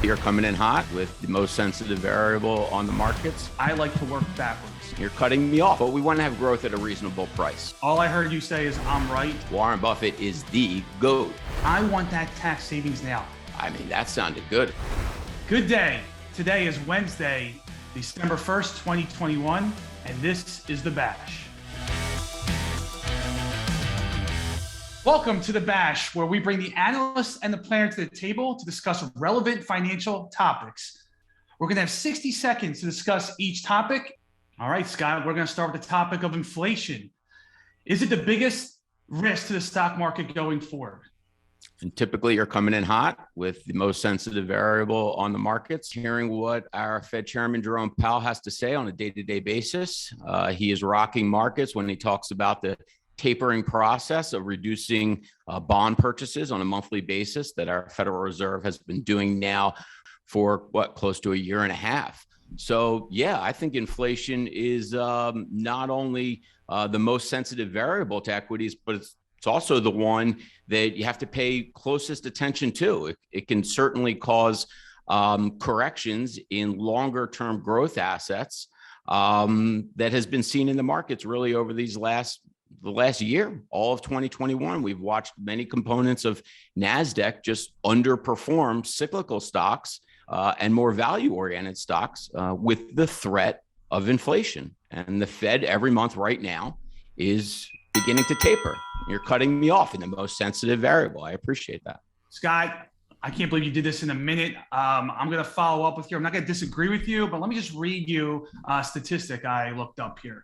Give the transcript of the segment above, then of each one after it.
You're coming in hot with the most sensitive variable on the markets. I like to work backwards. You're cutting me off, but we want to have growth at a reasonable price. All I heard you say is I'm right. Warren Buffett is the GOAT. I want that tax savings now. I mean, that sounded good. Good day. Today is Wednesday, December 1st, 2021, and this is The Bash. Welcome to The Bash, where we bring the analysts and the planner to the table to discuss relevant financial topics. We're going to have 60 seconds to discuss each topic. All right, Scott, we're going to start with the topic of inflation. Is it the biggest risk to the stock market going forward? And typically you're coming in hot with the most sensitive variable on the markets, hearing what our Fed Chairman Jerome Powell has to say on a day-to-day basis. He is rocking markets when he talks about the tapering process of reducing bond purchases on a monthly basis that our Federal Reserve has been doing now for close to a year and a half. So, yeah, I think inflation is not only the most sensitive variable to equities, but it's also the one that you have to pay closest attention to. It can certainly cause corrections in longer term growth assets that has been seen in the markets really over the last year, all of 2021. We've watched many components of NASDAQ just underperform cyclical stocks and more value-oriented stocks with the threat of inflation. And the Fed every month right now is beginning to taper. You're cutting me off in the most sensitive variable. I appreciate that. Scott, I can't believe you did this in a minute. I'm going to follow up with you. I'm not going to disagree with you, but let me just read you a statistic I looked up here.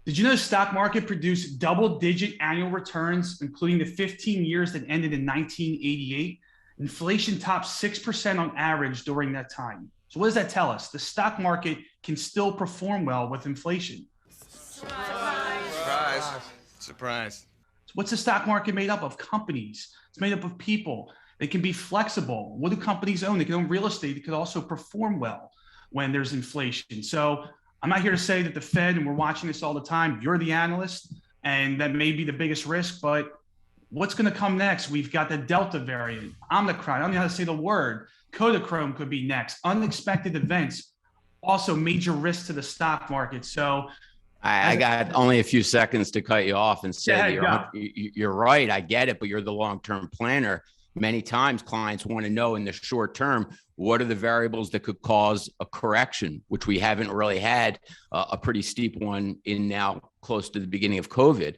Did you know the stock market produced double-digit annual returns, including the 15 years that ended in 1988? Inflation topped 6% on average during that time. So what does that tell us? The stock market can still perform well with inflation. Surprise. What's the stock market made up of? Companies. It's made up of people. They can be flexible. What do companies own? They can own real estate. They can also perform well when there's inflation. So I'm not here to say that the Fed, and we're watching this all the time, you're the analyst, and that may be the biggest risk, but what's going to come next? We've got the Delta variant, Omicron, I don't know how to say the word, Kodachrome could be next, unexpected events, also major risk to the stock market. So I got only a few seconds to cut you off and say you're right. I get it, but you're the long-term planner. Many times clients want to know in the short term, what are the variables that could cause a correction, which we haven't really had a pretty steep one in now close to the beginning of COVID.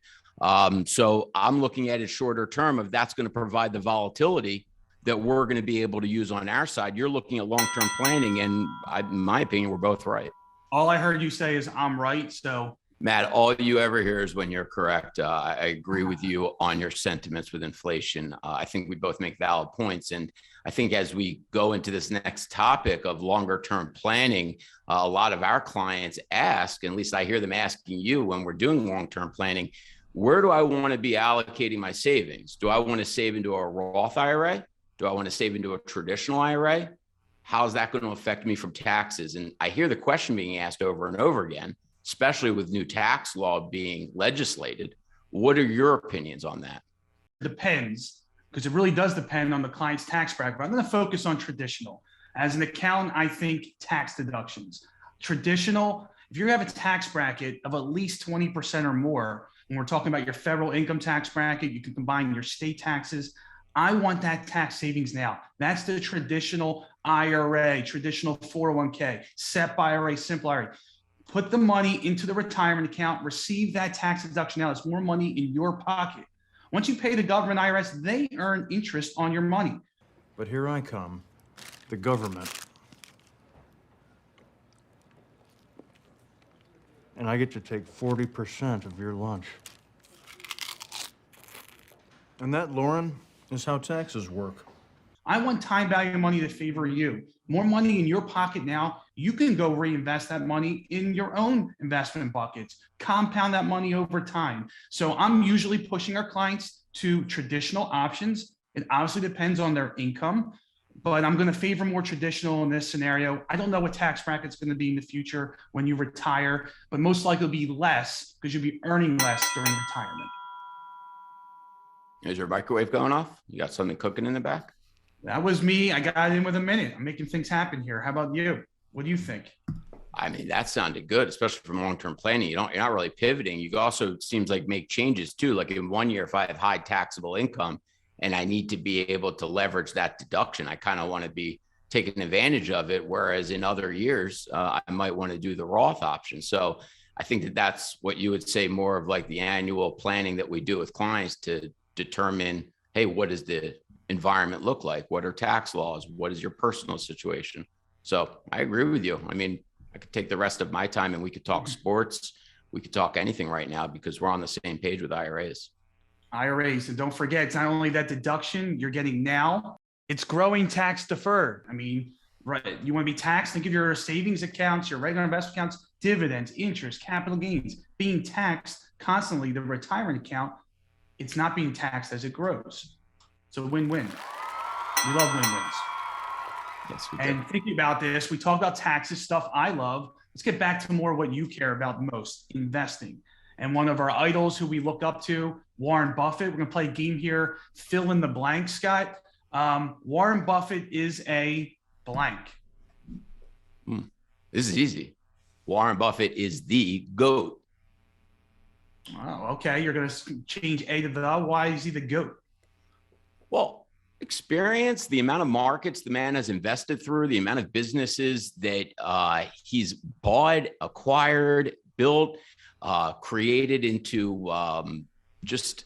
So I'm looking at it shorter term if that's going to provide the volatility that we're going to be able to use on our side. You're looking at long-term planning, and in my opinion, we're both right. All I heard you say is I'm right. So Matt, all you ever hear is when you're correct. I agree with you on your sentiments with inflation. I think we both make valid points. And I think as we go into this next topic of longer term planning, a lot of our clients ask, and at least I hear them asking you when we're doing long-term planning, where do I want to be allocating my savings? Do I want to save into a Roth IRA? Do I want to save into a traditional IRA? How's that going to affect me from taxes? And I hear the question being asked over and over again, especially with new tax law being legislated. What are your opinions on that? Depends, because it really does depend on the client's tax bracket. But I'm going to focus on traditional. As an accountant, I think tax deductions. Traditional, if you have a tax bracket of at least 20% or more, when we're talking about your federal income tax bracket, you can combine your state taxes. I want that tax savings now. That's the traditional IRA, traditional 401k, SEP IRA, simple IRA. Put the money into the retirement account, receive that tax deduction now. It's more money in your pocket. Once you pay the government IRS, they earn interest on your money. But here I come, the government. And I get to take 40% of your lunch. And that, Lauren, is how taxes work. I want time value money to favor you. More money in your pocket now. You can go reinvest that money in your own investment buckets, compound that money over time. So I'm usually pushing our clients to traditional options. It obviously depends on their income, but I'm going to favor more traditional in this scenario. I don't know what tax bracket's going to be in the future when you retire, but most likely it'll be less because you'll be earning less during retirement. Is your microwave going off? You got something cooking in the back? That was me. I got in with a minute. I'm making things happen here. How about you? What do you think? I mean, that sounded good, especially from long-term planning. You're not really pivoting. You also, it seems like, make changes too. Like in 1 year, if I have high taxable income and I need to be able to leverage that deduction, I kind of want to be taking advantage of it. Whereas in other years, I might want to do the Roth option. So I think that that's what you would say more of like the annual planning that we do with clients to determine, hey, what does the environment look like? What are tax laws? What is your personal situation? So I agree with you. I mean, I could take the rest of my time and we could talk sports. We could talk anything right now because we're on the same page with IRAs. IRAs. And don't forget, it's not only that deduction you're getting now, it's growing tax deferred. I mean, right, you want to be taxed, think of your savings accounts, your regular investment accounts, dividends, interest, capital gains, being taxed constantly. The retirement account, it's not being taxed as it grows. So win-win. We love win-wins. Yes, we do. And thinking about this, we talk about taxes, stuff I love. Let's get back to more what you care about most, investing. And one of our idols who we look up to, Warren Buffett. We're going to play a game here. Fill in the blank, Scott. Warren Buffett is a blank. This is easy. Warren Buffett is the GOAT. Oh, okay. You're going to change A to the. Why is he the GOAT? Well, experience, the amount of markets the man has invested through, the amount of businesses that he's bought, acquired, built, created into just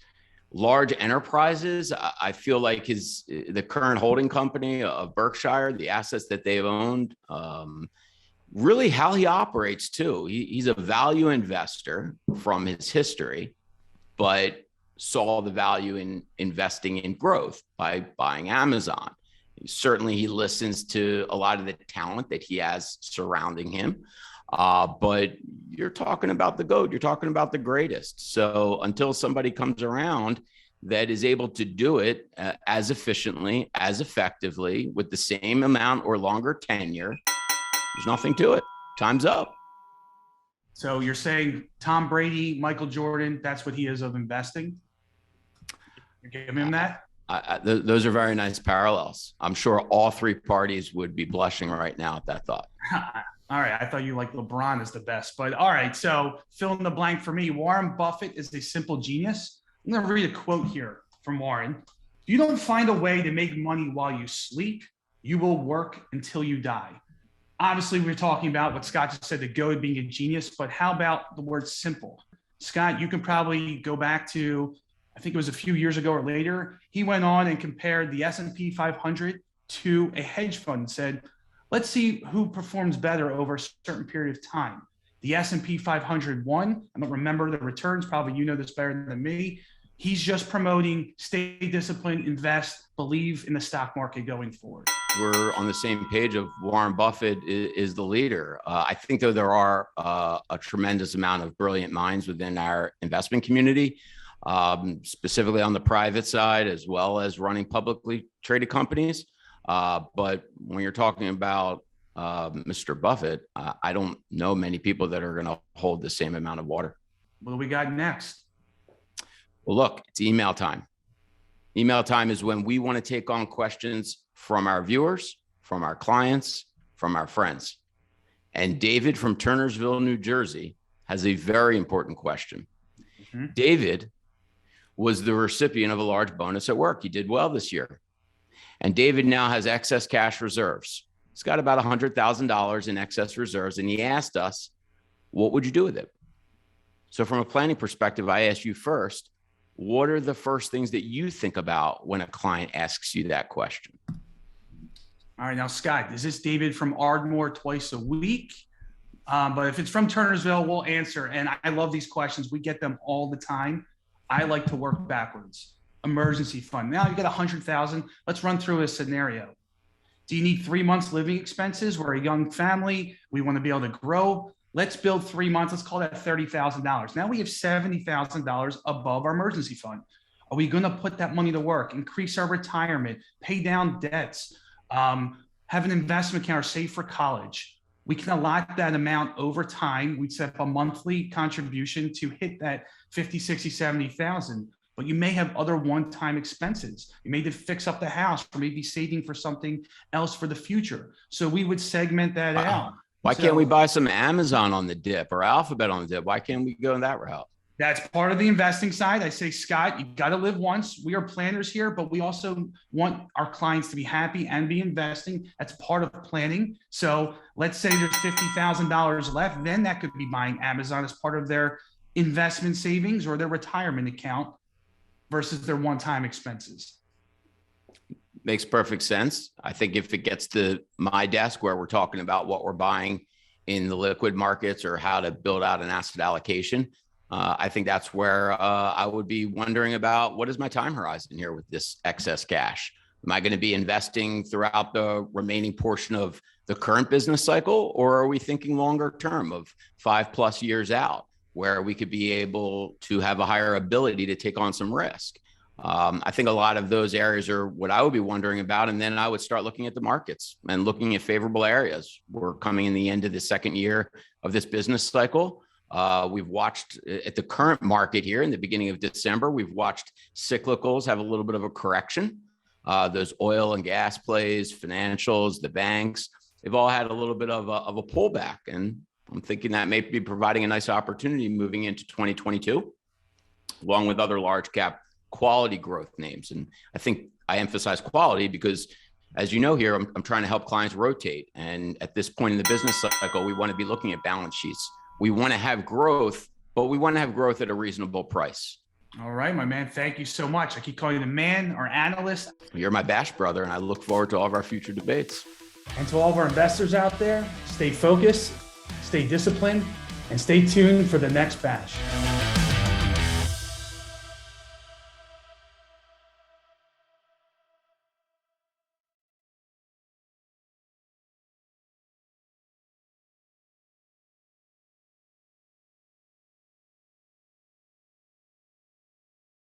large enterprises. I feel like the current holding company of Berkshire, the assets that they've owned, really how he operates too. He's a value investor from his history, but saw the value in investing in growth by buying Amazon. Certainly, he listens to a lot of the talent that he has surrounding him. But you're talking about the GOAT, you're talking about the greatest. So until somebody comes around that is able to do it as efficiently, as effectively, with the same amount or longer tenure, there's nothing to it. Time's up. So you're saying Tom Brady, Michael Jordan, that's what he is of investing? You're giving him that? Those are very nice parallels. I'm sure all three parties would be blushing right now at that thought. All right. I thought you like LeBron is the best, but all right. So fill in the blank for me. Warren Buffett is a simple genius. I'm going to read a quote here from Warren. If you don't find a way to make money while you sleep, you will work until you die. Obviously, we're talking about what Scott just said, the GOAT being a genius, but how about the word simple? Scott, you can probably go back to, I think it was a few years ago or later, he went on and compared the S&P 500 to a hedge fund and said, let's see who performs better over a certain period of time. The S&P 500 won. I don't remember the returns. Probably you know this better than me. He's just promoting stay disciplined, invest, believe in the stock market going forward. We're on the same page of Warren Buffett is the leader. I think though there are a tremendous amount of brilliant minds within our investment community, specifically on the private side, as well as running publicly traded companies. But when you're talking about Mr. Buffett, I don't know many people that are going to hold the same amount of water. What do we got next? Well, look, it's email time. Email time is when we want to take on questions from our viewers, from our clients, from our friends. And David from Turnersville, New Jersey, has a very important question. Mm-hmm. David was the recipient of a large bonus at work. He did well this year. And David now has excess cash reserves. He's got about $100,000 in excess reserves. And he asked us, what would you do with it? So from a planning perspective, I asked you first, what are the first things that you think about when a client asks you that question? All right. Now, Scott, is this David from Ardmore twice a week? But if it's from Turnersville, we'll answer. And I love these questions. We get them all the time. I like to work backwards. Emergency fund. Now you get 100,000. Let's run through a scenario. Do you need 3 months living expenses? We're a young family. We want to be able to grow. Let's build 3 months. Let's call that $30,000. Now we have $70,000 above our emergency fund. Are we going to put that money to work, increase our retirement, pay down debts, have an investment account or save for college? We can allot that amount over time. We'd set up a monthly contribution to hit that 50, 60, 70,000. but you may have other one-time expenses. You may fix up the house or maybe saving for something else for the future. So we would segment that out. Why can't we buy some Amazon on the dip or Alphabet on the dip? Why can't we go that route? That's part of the investing side. I say, Scott, you got to live once. We are planners here, but we also want our clients to be happy and be investing. That's part of planning. So let's say there's $50,000 left, then that could be buying Amazon as part of their investment savings or their retirement account versus their one-time expenses. Makes perfect sense. I think if it gets to my desk where we're talking about what we're buying in the liquid markets or how to build out an asset allocation, I think that's where I would be wondering about what is my time horizon here with this excess cash? Am I going to be investing throughout the remaining portion of the current business cycle, or are we thinking longer term of 5+ years out where we could be able to have a higher ability to take on some risk? I think a lot of those areas are what I would be wondering about. And then I would start looking at the markets and looking at favorable areas. We're coming in the end of the second year of this business cycle. We've watched at the current market here in the beginning of December, we've watched cyclicals have a little bit of a correction. Those oil and gas plays, financials, the banks, they've all had a little bit of a pullback. And I'm thinking that may be providing a nice opportunity moving into 2022, along with other large cap quality growth names. And I think I emphasize quality because, as you know here, I'm trying to help clients rotate. And at this point in the business cycle, we want to be looking at balance sheets. We want to have growth, but we want to have growth at a reasonable price. All right, my man. Thank you so much. I keep calling you the man or analyst. You're my bash brother, and I look forward to all of our future debates. And to all of our investors out there, stay focused, stay disciplined, and stay tuned for the next bash.